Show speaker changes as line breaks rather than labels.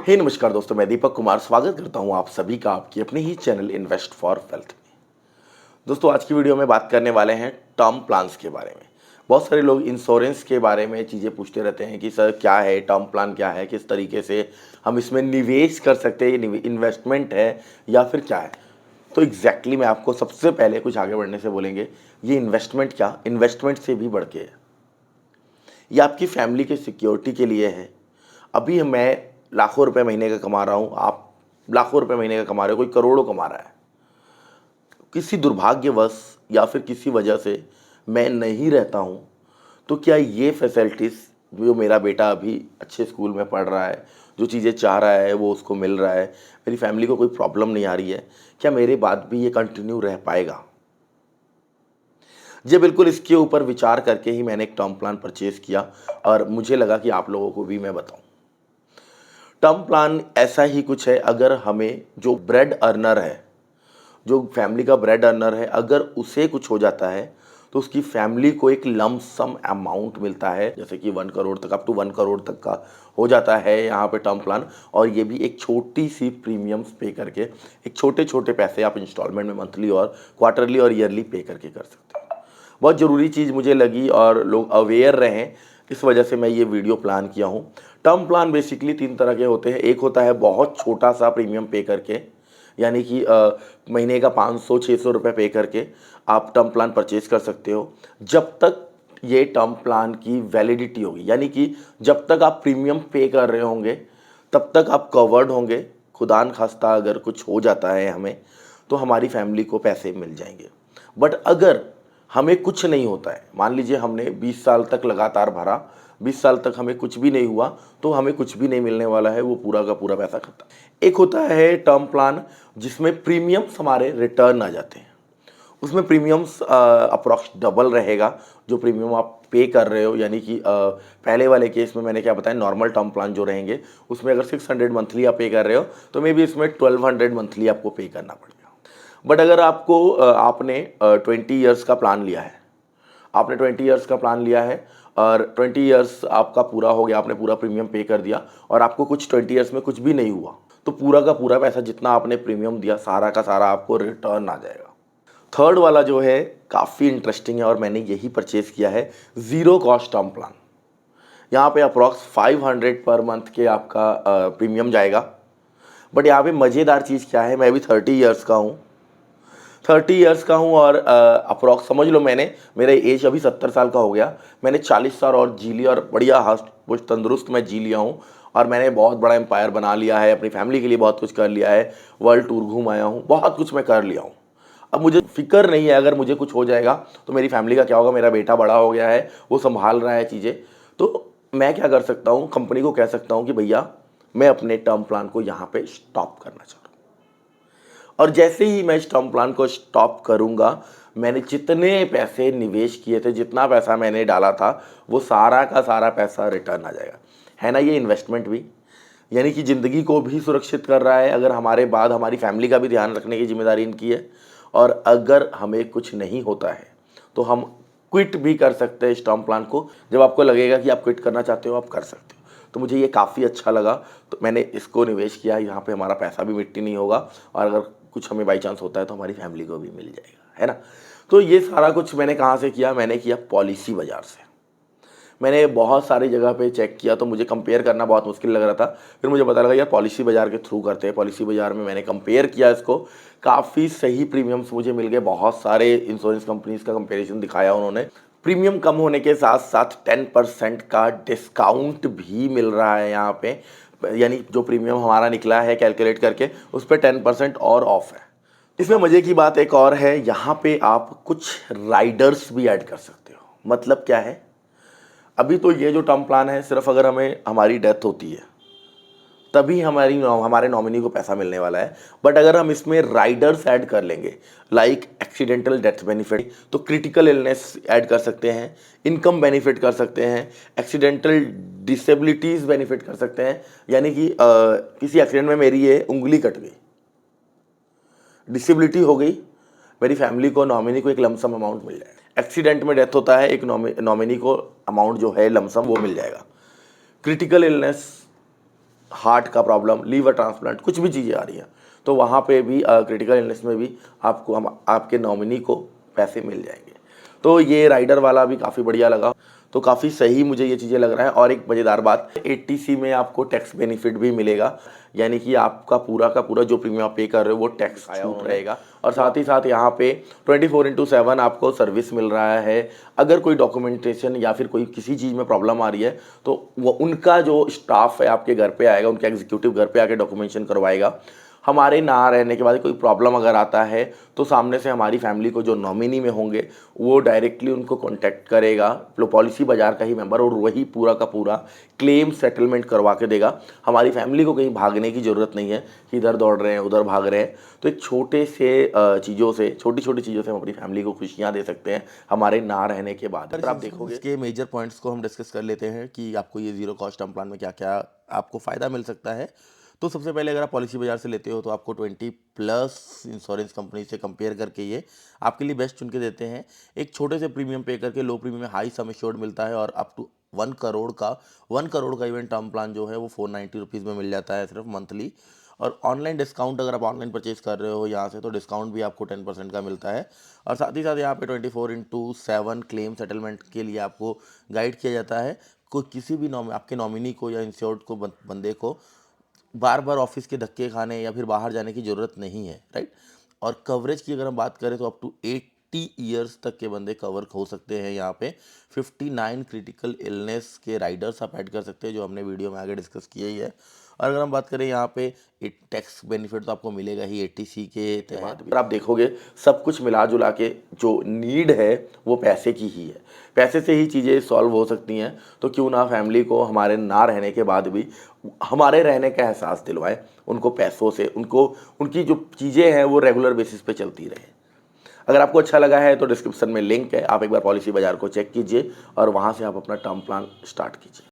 हे नमस्कार दोस्तों, मैं दीपक कुमार स्वागत करता हूं आप सभी का आपकी अपने ही चैनल इन्वेस्ट फॉर वेल्थ में। दोस्तों, आज की वीडियो में बात करने वाले हैं टर्म प्लान्स के बारे में। बहुत सारे लोग इंश्योरेंस के बारे में चीज़ें पूछते रहते हैं कि सर क्या है टर्म प्लान, क्या है, किस तरीके से हम इसमें निवेश कर सकते हैं, इन्वेस्टमेंट है या फिर क्या है। तो एग्जैक्टली मैं आपको सबसे पहले कुछ आगे बढ़ने से बोलेंगे, ये इन्वेस्टमेंट क्या, इन्वेस्टमेंट से भी बढ़ के है। ये आपकी फैमिली के सिक्योरिटी के लिए है। अभी मैं लाखों रुपए महीने का कमा रहा हूँ, आप लाखों रुपए महीने का कमा रहे हो, कोई करोड़ों कमा रहा है। किसी दुर्भाग्यवश या फिर किसी वजह से मैं नहीं रहता हूँ, तो क्या ये फैसिलिटीज़ जो मेरा बेटा अभी अच्छे स्कूल में पढ़ रहा है, जो चीज़ें चाह रहा है वो उसको मिल रहा है, मेरी फैमिली को कोई प्रॉब्लम नहीं आ रही है, क्या मेरे बाद भी ये कंटिन्यू रह पाएगा? जी बिल्कुल, इसके ऊपर विचार करके ही मैंने एक टर्म प्लान परचेज़ किया और मुझे लगा कि आप लोगों को भी मैं बताऊँ। टर्म प्लान ऐसा ही कुछ है, अगर हमें जो ब्रेड अर्नर है, जो फैमिली का ब्रेड अर्नर है, अगर उसे कुछ हो जाता है तो उसकी फैमिली को एक लम्प सम अमाउंट मिलता है, जैसे कि 1 करोड़ तक, अप टू 1 करोड़ तक का हो जाता है यहाँ पे टर्म प्लान। और ये भी एक छोटी सी प्रीमियम्स पे करके, एक छोटे छोटे पैसे आप इंस्टॉलमेंट में मंथली और क्वार्टरली और ईयरली पे करके कर सकते हैं। बहुत ज़रूरी चीज़ मुझे लगी और लोग अवेयर रहें, इस वजह से मैं ये वीडियो प्लान किया हूँ। टर्म प्लान बेसिकली 3 तरह के होते हैं। एक होता है बहुत छोटा सा प्रीमियम पे करके, यानी कि महीने का 500-600 रुपये पे करके आप टर्म प्लान परचेज कर सकते हो, जब तक ये टर्म प्लान की वैलिडिटी होगी, यानी कि जब तक आप प्रीमियम पे कर रहे होंगे तब तक आप कवर्ड होंगे। खुदा न खास्ता अगर कुछ हो जाता है हमें, तो हमारी फैमिली को पैसे मिल जाएंगे। बट अगर हमें कुछ नहीं होता है, मान लीजिए हमने 20 साल तक लगातार भरा, 20 साल तक हमें कुछ भी नहीं हुआ, तो हमें कुछ भी नहीं मिलने वाला है, वो पूरा का पूरा पैसा खत्म। एक होता है टर्म प्लान जिसमें प्रीमियम्स हमारे रिटर्न आ जाते हैं। उसमें प्रीमियम्स अप्रॉक्स डबल रहेगा जो प्रीमियम आप पे कर रहे हो, यानी कि पहले वाले केस में मैंने क्या बताया, नॉर्मल टर्म प्लान जो रहेंगे उसमें अगर 600 मंथली आप पे कर रहे हो तो मे बी इसमें 1200 मंथली आपको पे करना पड़ेगा। बट अगर आपको आपने 20 ईयर्स का प्लान लिया है, आपने 20 ईयर्स का प्लान लिया है और 20 ईयर्स आपका पूरा हो गया, आपने पूरा प्रीमियम पे कर दिया और आपको कुछ 20 ईयर्स में कुछ भी नहीं हुआ, तो पूरा का पूरा पैसा जितना आपने प्रीमियम दिया सारा का सारा आपको रिटर्न आ जाएगा। थर्ड वाला जो है काफ़ी इंटरेस्टिंग है और मैंने यही परचेज़ किया है, ज़ीरो कॉस्ट टर्म प्लान। यहाँ पे अप्रॉक्स 500 पर मंथ के आपका प्रीमियम जाएगा। बट यहाँ पे मज़ेदार चीज़ क्या है, मैं भी 30 ईयर्स का हूँ, 30 ईयर्स का हूँ और अप्रॉक्स समझ लो मेरा एज अभी 70 साल का हो गया। मैंने 40 साल और जी लिया और बढ़िया हष्ट पुष्ट तंदुरुस्त मैं जी लिया हूँ और मैंने बहुत बड़ा एम्पायर बना लिया है, अपनी फैमिली के लिए बहुत कुछ कर लिया है, वर्ल्ड टूर घूम आया हूँ, बहुत कुछ मैं कर लिया हूँ। अब मुझे फ़िक्र नहीं है अगर मुझे कुछ हो जाएगा तो मेरी फैमिली का क्या होगा। मेरा बेटा बड़ा हो गया है, वो संभाल रहा है चीज़ें, तो मैं क्या कर सकता हूँ, कंपनी को कह सकता हूँ कि भैया मैं अपने टर्म प्लान को यहाँ पे स्टॉप करना चाहता हूँ। और जैसे ही मैं इस टर्म प्लान को स्टॉप करूँगा, मैंने जितने पैसे निवेश किए थे, जितना पैसा मैंने डाला था, वो सारा का सारा पैसा रिटर्न आ जाएगा। है ना ये इन्वेस्टमेंट भी, यानी कि ज़िंदगी को भी सुरक्षित कर रहा है। अगर हमारे बाद हमारी फैमिली का भी ध्यान रखने की जिम्मेदारी इनकी है और अगर हमें कुछ नहीं होता है तो हम क्विट भी कर सकते हैं इस टर्म प्लान को। जब आपको लगेगा कि आप क्विट करना चाहते हो, आप कर सकते हो। तो मुझे ये काफ़ी अच्छा लगा, तो मैंने इसको निवेश किया। यहाँ पे हमारा पैसा भी मिट्टी नहीं होगा और अगर कुछ हमें बाई चांस होता है तो हमारी फैमिली को भी मिल जाएगा, है ना। तो ये सारा कुछ मैंने कहाँ से किया, मैंने किया पॉलिसी बाज़ार से। मैंने बहुत सारी जगह पे चेक किया तो मुझे कंपेयर करना बहुत मुश्किल लग रहा था। फिर मुझे पता लगा यार पॉलिसी बाज़ार के थ्रू करते हैं। पॉलिसी बाज़ार में मैंने कंपेयर किया इसको, काफ़ी सही प्रीमियम्स मुझे मिल गए। बहुत सारे इंश्योरेंस कंपनीज़ का कंपेरिजन दिखाया उन्होंने। प्रीमियम कम होने के साथ साथ 10% का डिस्काउंट भी मिल रहा है यहाँ पे, यानी जो प्रीमियम हमारा निकला है कैलकुलेट करके उस पर 10% और ऑफ है। इसमें मज़े की बात एक और है, यहाँ पे आप कुछ राइडर्स भी ऐड कर सकते हो। मतलब क्या है, अभी तो ये जो टर्म प्लान है सिर्फ अगर हमें हमारी डेथ होती है तभी हमारे नॉमिनी को पैसा मिलने वाला है। बट अगर हम इसमें राइडर्स ऐड कर लेंगे, लाइक एक्सीडेंटल डेथ बेनिफिट, तो क्रिटिकल इलनेस ऐड कर सकते हैं, इनकम बेनिफिट कर सकते हैं, एक्सीडेंटल डिसेबिलिटीज़ बेनिफिट कर सकते हैं। यानी कि किसी एक्सीडेंट में मेरी ये उंगली कट गई, डिसेबिलिटी हो गई, मेरी फैमिली को, नॉमिनी को एक लमसम अमाउंट मिल जाएगा। एक्सीडेंट में डेथ होता है, एक नॉमिनी को अमाउंट जो है लमसम वो मिल जाएगा। क्रिटिकल इलनेस हार्ट का प्रॉब्लम, लीवर ट्रांसप्लांट, कुछ भी चीज़ें आ रही हैं, तो वहाँ पे भी क्रिटिकल इलनेस में भी आपको हम आपके नॉमिनी को पैसे मिल जाएंगे। तो ये राइडर वाला भी काफ़ी बढ़िया लगा, तो काफ़ी सही मुझे ये चीज़ें लग रहा है। और एक मज़ेदार बात, 80C में आपको टैक्स बेनिफिट भी मिलेगा, यानी कि आपका पूरा का पूरा जो प्रीमियम आप पे कर रहे हो वो टैक्स छूट रहेगा। और साथ ही साथ यहाँ पे 24/7 आपको सर्विस मिल रहा है। अगर कोई डॉक्यूमेंटेशन या फिर कोई किसी चीज़ में प्रॉब्लम आ रही है तो वो उनका जो स्टाफ है आपके घर पे आएगा, उनका एग्जीक्यूटिव घर पे आके डॉक्यूमेंटेशन करवाएगा। हमारे ना रहने के बाद कोई प्रॉब्लम अगर आता है तो सामने से हमारी फैमिली को जो नॉमिनी में होंगे वो डायरेक्टली उनको कांटेक्ट करेगा, पॉलिसी बाजार का ही मेंबर, और वही पूरा का पूरा क्लेम सेटलमेंट करवा के देगा। हमारी फैमिली को कहीं भागने की ज़रूरत नहीं है कि इधर दौड़ रहे हैं उधर भाग रहे हैं। तो एक छोटे से चीज़ों से, छोटी छोटी चीज़ों से हम अपनी फैमिली को खुशियाँ दे सकते हैं हमारे ना रहने के बाद। अगर आप देखोगे इसके मेजर पॉइंट्स को हम डिस्कस कर लेते हैं कि आपको ये ज़ीरो कॉस्ट टर्म प्लान में क्या क्या आपको फ़ायदा मिल सकता है। तो सबसे पहले अगर आप पॉलिसी बाजार से लेते हो तो आपको 20+ इंश्योरेंस कंपनी से कंपेयर करके ये आपके लिए बेस्ट चुन के देते हैं। एक छोटे से प्रीमियम पे करके लो प्रीमियम में हाई सम एश्योर्ड मिलता है, और अप टू 1 करोड़ का इवेंट टर्म प्लान जो है वो 490 रुपीज़ में मिल जाता है सिर्फ मंथली। और ऑनलाइन डिस्काउंट, अगर आप ऑनलाइन परचेज कर रहे हो यहाँ से, तो डिस्काउंट भी आपको 10% का मिलता है। और साथ ही साथ यहाँ पे 24/7 क्लेम सेटलमेंट के लिए आपको गाइड किया जाता है। कोई किसी भी आपके नॉमिनी को या इंश्योर्ड को बंदे को बार बार ऑफिस के धक्के खाने या फिर बाहर जाने की ज़रूरत नहीं है, राइट। और कवरेज की अगर हम बात करें तो अप टू 80 ईयर्स तक के बंदे कवर हो सकते हैं यहाँ पे। 59 क्रिटिकल इलनेस के राइडर्स आप ऐड कर सकते हैं, जो हमने वीडियो में आगे डिस्कस किया ही है। और अगर हम बात करें यहाँ पे टैक्स बेनिफिट तो आपको मिलेगा ही 80C के तहत भी। आप देखोगे सब कुछ मिला जुला के जो नीड है वो पैसे की ही है, पैसे से ही चीज़ें सॉल्व हो सकती हैं। तो क्यों ना फैमिली को हमारे ना रहने के बाद भी हमारे रहने का एहसास दिलवाएं, उनको पैसों से, उनको उनकी जो चीज़ें हैं वो रेगुलर बेसिस पे चलती रहे। अगर आपको अच्छा लगा है तो डिस्क्रिप्शन में लिंक है, आप एक बार पॉलिसी बाजार को चेक कीजिए और वहाँ से आप अपना टर्म प्लान स्टार्ट कीजिए।